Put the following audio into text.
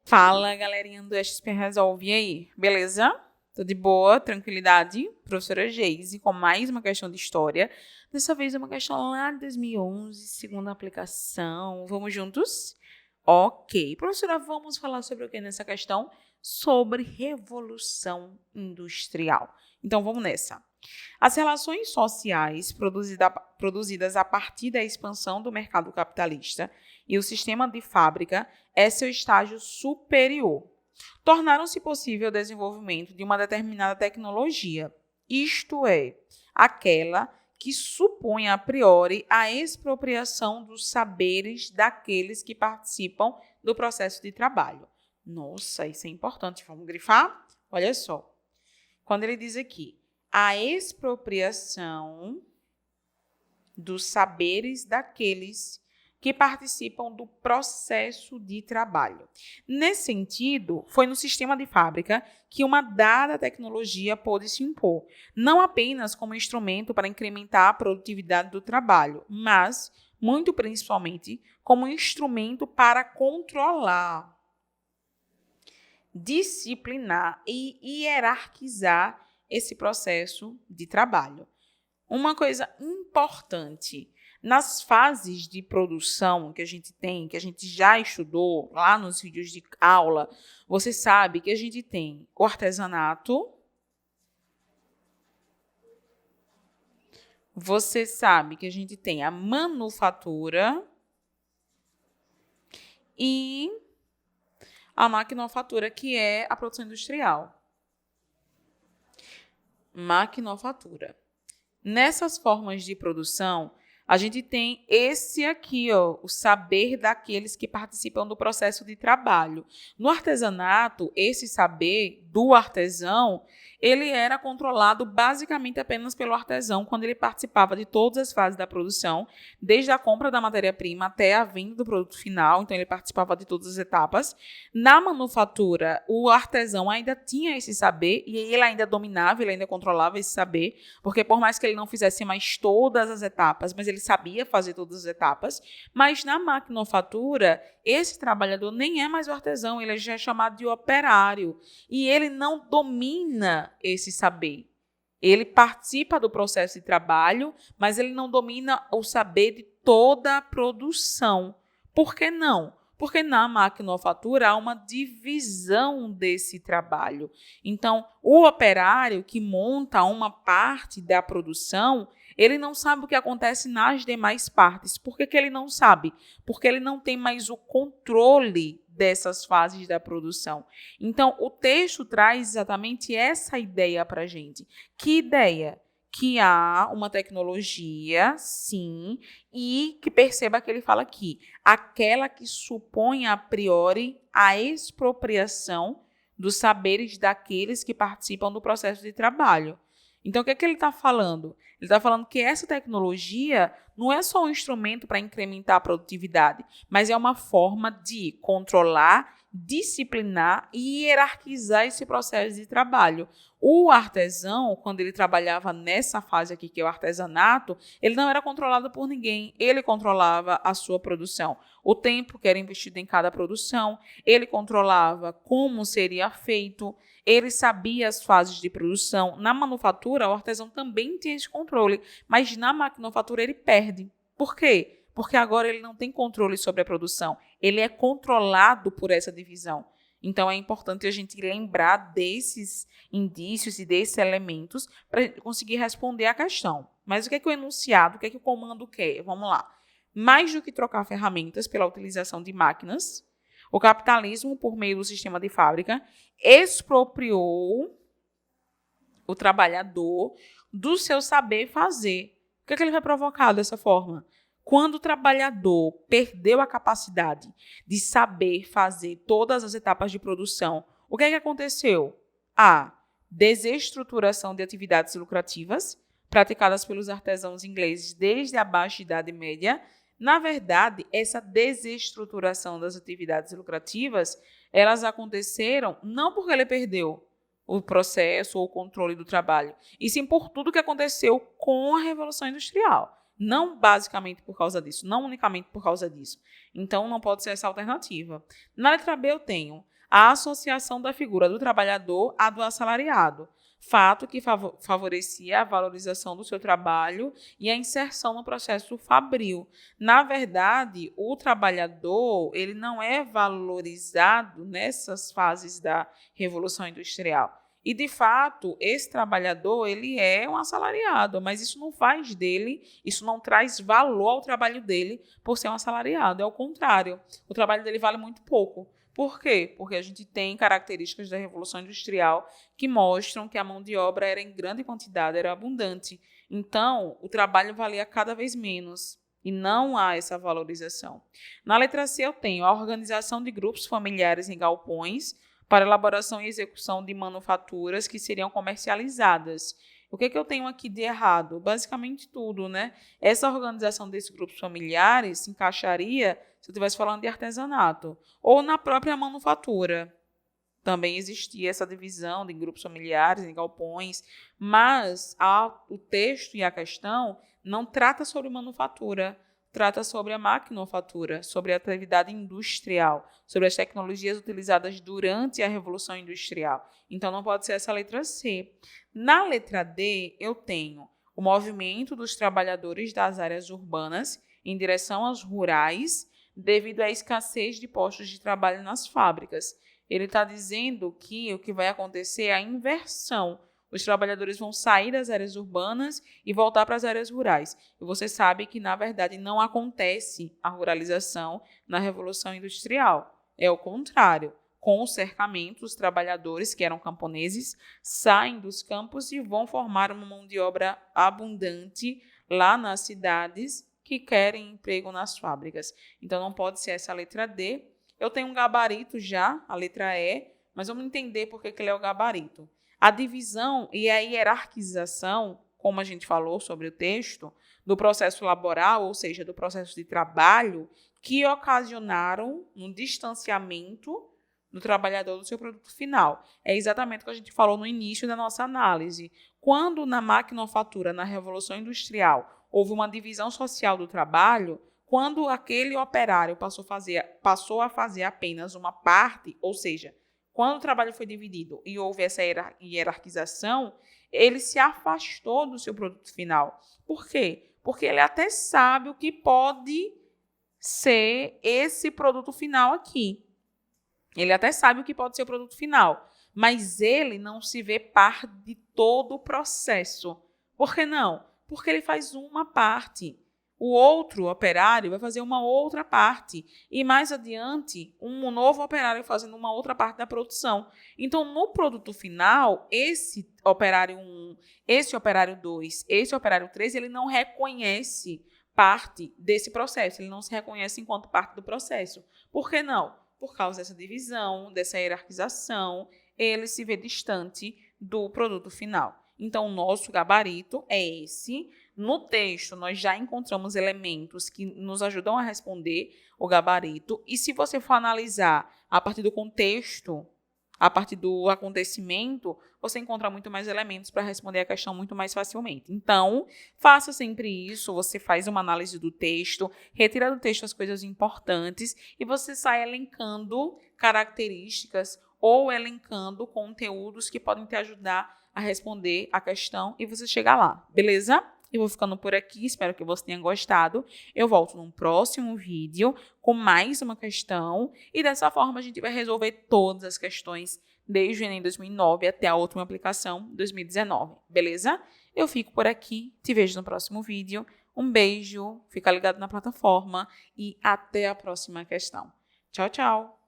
Fala, galerinha do XP Resolve, e aí? Beleza? Tudo de boa? Tranquilidade? Professora Geise com mais uma questão de história. Dessa vez é uma questão lá de 2011, segunda aplicação. Vamos juntos? Ok. Professora, vamos falar sobre o que nessa questão? Sobre Revolução Industrial. Então, vamos nessa. As relações sociais produzidas a partir da expansão do mercado capitalista e o sistema de fábrica é seu estágio superior. Tornaram-se possível o desenvolvimento de uma determinada tecnologia, isto é, aquela que supõe a priori a expropriação dos saberes daqueles que participam do processo de trabalho. Nossa, isso é importante. Vamos grifar? Olha só. Quando ele diz aqui, a expropriação dos saberes daqueles que participam do processo de trabalho. Nesse sentido, foi no sistema de fábrica que uma dada tecnologia pôde se impor, não apenas como instrumento para incrementar a produtividade do trabalho, mas, muito principalmente, como instrumento para controlar, disciplinar e hierarquizar esse processo de trabalho. Uma coisa importante, nas fases de produção que a gente tem, que a gente já estudou lá nos vídeos de aula, você sabe que a gente tem o artesanato, você sabe que a gente tem a manufatura e a maquinofatura, que é a produção industrial. Maquinofatura. Nessas formas de produção, a gente tem esse aqui, o saber daqueles que participam do processo de trabalho. No artesanato, esse saber do artesão, ele era controlado basicamente apenas pelo artesão quando ele participava de todas as fases da produção, desde a compra da matéria-prima até a venda do produto final, então ele participava de todas as etapas. Na manufatura, o artesão ainda tinha esse saber e ele ainda dominava, ele ainda controlava esse saber, porque por mais que ele não fizesse mais todas as etapas, mas ele sabia fazer todas as etapas. Mas na maquinofatura, esse trabalhador nem é mais o artesão, ele já é chamado de operário e ele não domina esse saber. Ele participa do processo de trabalho, mas ele não domina o saber de toda a produção. Por que não? Porque na maquinofatura há uma divisão desse trabalho. Então, o operário que monta uma parte da produção, ele não sabe o que acontece nas demais partes. Por que ele não sabe? Porque ele não tem mais o controle dessas fases da produção. Então, o texto traz exatamente essa ideia para a gente. Que ideia? Que há uma tecnologia, sim, e que perceba que ele fala aqui, aquela que supõe a priori a expropriação dos saberes daqueles que participam do processo de trabalho. Então, o que é que ele está falando? Ele está falando que essa tecnologia não é só um instrumento para incrementar a produtividade, mas é uma forma de controlar, disciplinar e hierarquizar esse processo de trabalho. O artesão, quando ele trabalhava nessa fase aqui, que é o artesanato, ele não era controlado por ninguém, ele controlava a sua produção. O tempo que era investido em cada produção, ele controlava como seria feito, ele sabia as fases de produção. Na manufatura, o artesão também tinha esse controle, mas na maquinofatura ele perde. Por quê? Porque agora ele não tem controle sobre a produção, ele é controlado por essa divisão. Então, é importante a gente lembrar desses indícios e desses elementos para conseguir responder a questão. Mas o que é que o enunciado, o que é que o comando quer? Vamos lá. Mais do que trocar ferramentas pela utilização de máquinas, o capitalismo, por meio do sistema de fábrica, expropriou o trabalhador do seu saber fazer. O que é que ele vai provocar dessa forma? Quando o trabalhador perdeu a capacidade de saber fazer todas as etapas de produção, o que é que aconteceu? A desestruturação de atividades lucrativas praticadas pelos artesãos ingleses desde a Baixa Idade Média. Na verdade, essa desestruturação das atividades lucrativas, elas aconteceram não porque ele perdeu o processo ou o controle do trabalho, e sim por tudo que aconteceu com a Revolução Industrial. Não basicamente por causa disso, não unicamente por causa disso. Então, não pode ser essa alternativa. Na letra B, eu tenho a associação da figura do trabalhador à do assalariado, fato que favorecia a valorização do seu trabalho e a inserção no processo fabril. Na verdade, o trabalhador ele não é valorizado nessas fases da Revolução Industrial. E, de fato, esse trabalhador ele é um assalariado, mas isso não faz dele, isso não traz valor ao trabalho dele por ser um assalariado. É o contrário, o trabalho dele vale muito pouco. Por quê? Porque a gente tem características da Revolução Industrial que mostram que a mão de obra era em grande quantidade, era abundante. Então, o trabalho valia cada vez menos e não há essa valorização. Na letra C, eu tenho a organização de grupos familiares em galpões para elaboração e execução de manufaturas que seriam comercializadas. O que eu tenho aqui de errado? Basicamente tudo, né? Essa organização desses grupos familiares se encaixaria se eu estivesse falando de artesanato ou na própria manufatura. Também existia essa divisão de grupos familiares, em galpões, mas o texto e a questão não trata sobre manufatura, trata sobre a maquinofatura, sobre a atividade industrial, sobre as tecnologias utilizadas durante a Revolução Industrial. Então, não pode ser essa letra C. Na letra D, eu tenho o movimento dos trabalhadores das áreas urbanas em direção às rurais, devido à escassez de postos de trabalho nas fábricas. Ele está dizendo que o que vai acontecer é a inversão. Os trabalhadores vão sair das áreas urbanas e voltar para as áreas rurais. E você sabe que, na verdade, não acontece a ruralização na Revolução Industrial. É o contrário. Com o cercamento, os trabalhadores, que eram camponeses, saem dos campos e vão formar uma mão de obra abundante lá nas cidades que querem emprego nas fábricas. Então, não pode ser essa letra D. Eu tenho um gabarito já, a letra E, mas vamos entender por que ele é o gabarito. A divisão e a hierarquização, como a gente falou sobre o texto, do processo laboral, ou seja, do processo de trabalho, que ocasionaram um distanciamento do trabalhador do seu produto final. É exatamente o que a gente falou no início da nossa análise. Quando na maquinofatura, na Revolução Industrial, houve uma divisão social do trabalho, quando aquele operário passou a fazer apenas uma parte, ou seja, quando o trabalho foi dividido e houve essa hierarquização, ele se afastou do seu produto final. Por quê? Porque ele até sabe o que pode ser esse produto final aqui. Ele até sabe o que pode ser o produto final, mas ele não se vê parte de todo o processo. Por que não? Porque ele faz uma parte. O outro operário vai fazer uma outra parte. E mais adiante, um novo operário fazendo uma outra parte da produção. Então, no produto final, esse operário 1, esse operário 2, esse operário 3, ele não reconhece parte desse processo. Ele não se reconhece enquanto parte do processo. Por que não? Por causa dessa divisão, dessa hierarquização, ele se vê distante do produto final. Então, o nosso gabarito é esse. No texto, nós já encontramos elementos que nos ajudam a responder o gabarito. E se você for analisar a partir do contexto, a partir do acontecimento, você encontra muito mais elementos para responder a questão muito mais facilmente. Então, faça sempre isso. Você faz uma análise do texto, retira do texto as coisas importantes e você sai elencando características ou elencando conteúdos que podem te ajudar a responder a questão e você chegar lá, beleza? Eu vou ficando por aqui, espero que você tenha gostado. Eu volto num próximo vídeo com mais uma questão e dessa forma a gente vai resolver todas as questões desde o Enem 2009 até a última aplicação 2019, beleza? Eu fico por aqui, te vejo no próximo vídeo. Um beijo, fica ligado na plataforma e até a próxima questão. Tchau, tchau!